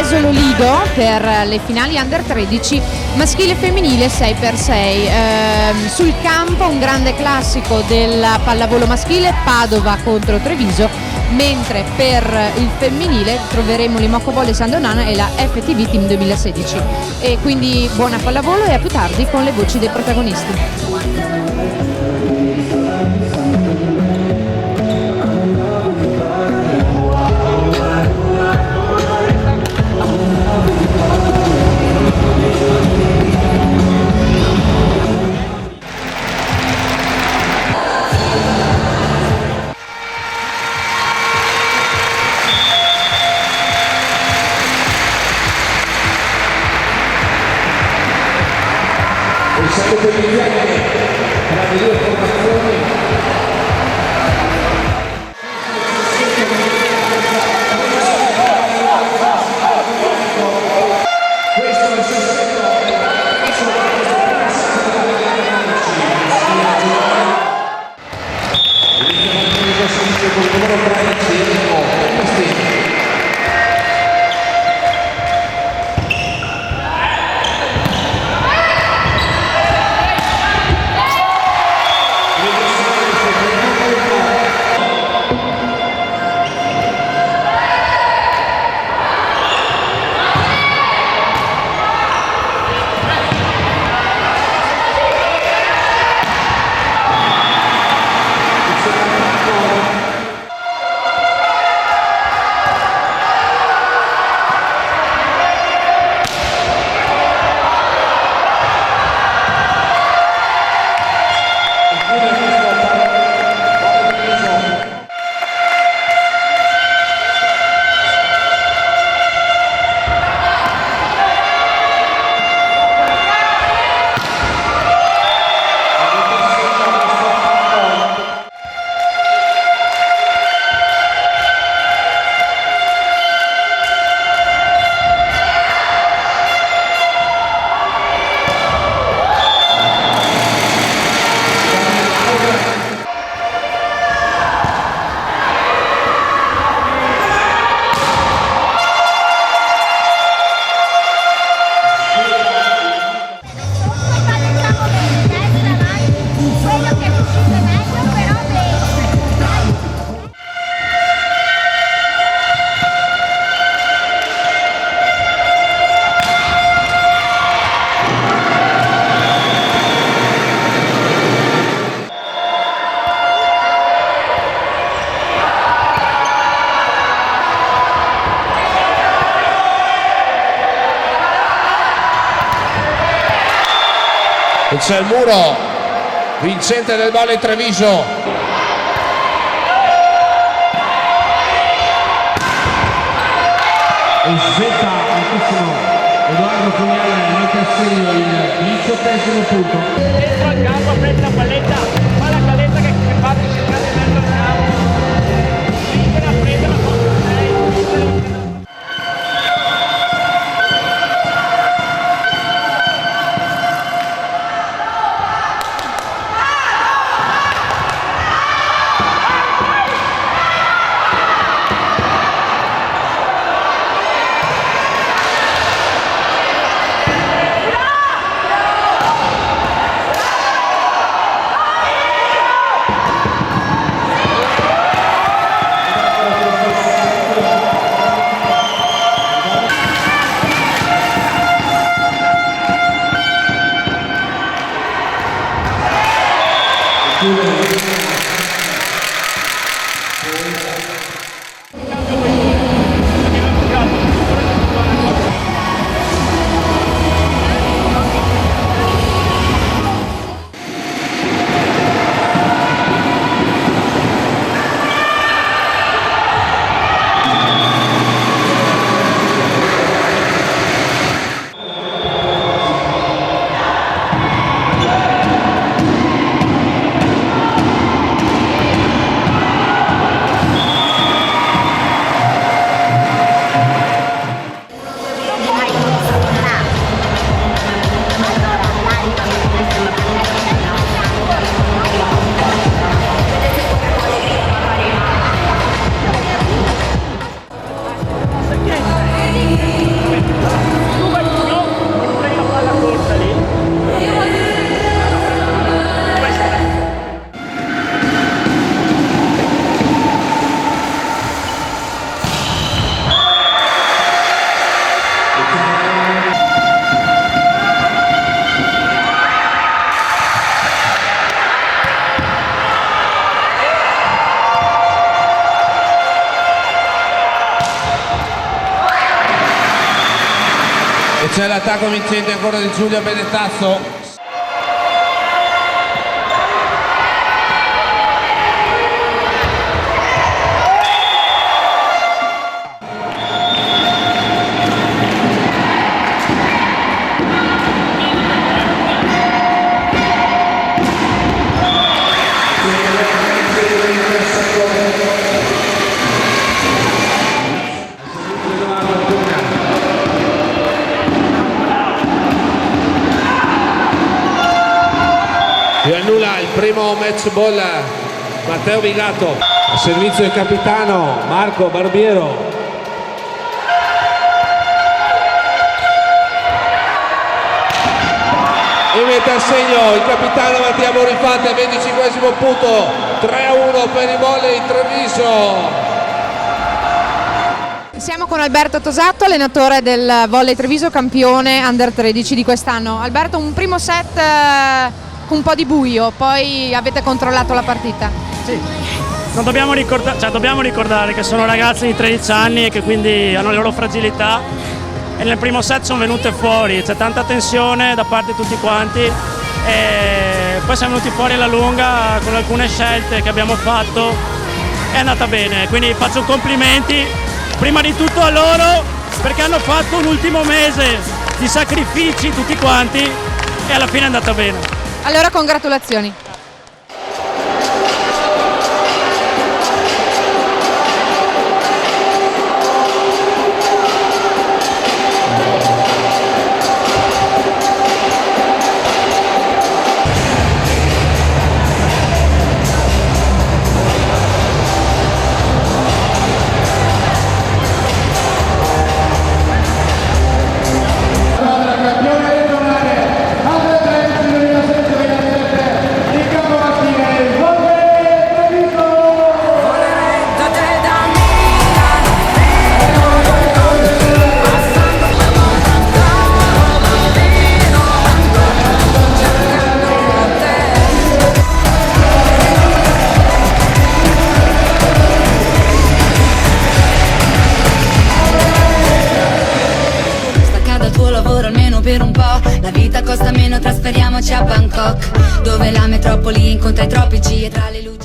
Asolo Lido per le finali Under 13 maschile e femminile 6x6. Sul campo un grande classico della pallavolo maschile, Padova contro Treviso, mentre per il femminile troveremo l'Imocco Volley San Donano e la FTV Team 2016. E quindi buona pallavolo e a più tardi con le voci dei protagonisti. Il salto per gli uomini tra le due formazioni. Questo è il sostituto con il numero 13 c'è il muro vincente del Volley Treviso. E svetta altissimo Edoardo Pugnale, mette a segno il 18° punto. Dentro al campo, prende la palletta, fa la caletta che parte centrale verso il campo. Libera, prende la contro 6. E c'è l'attacco vincente ancora di Giulia Benetazzo. Si annulla il primo match ball Matteo Vigato. A servizio del capitano Marco Barbiero. E mette a segno il capitano Mattia Bonifante al 25esimo punto. 3-1 per i volley Treviso. Siamo con Alberto Tosato, allenatore del Volley Treviso, campione Under 13 di quest'anno. Alberto, un primo set con un po' di buio, poi avete controllato la partita. Sì, non dobbiamo ricordare che sono ragazzi di 13 anni e che quindi hanno le loro fragilità, e nel primo set sono venute fuori, c'è tanta tensione da parte di tutti quanti e poi siamo venuti fuori alla lunga con alcune scelte che abbiamo fatto, è andata bene, quindi faccio complimenti prima di tutto a loro perché hanno fatto un ultimo mese di sacrifici tutti quanti e alla fine è andata bene. Allora congratulazioni. Per un po', la vita costa meno, trasferiamoci a Bangkok, dove la metropoli incontra i tropici e tra le luci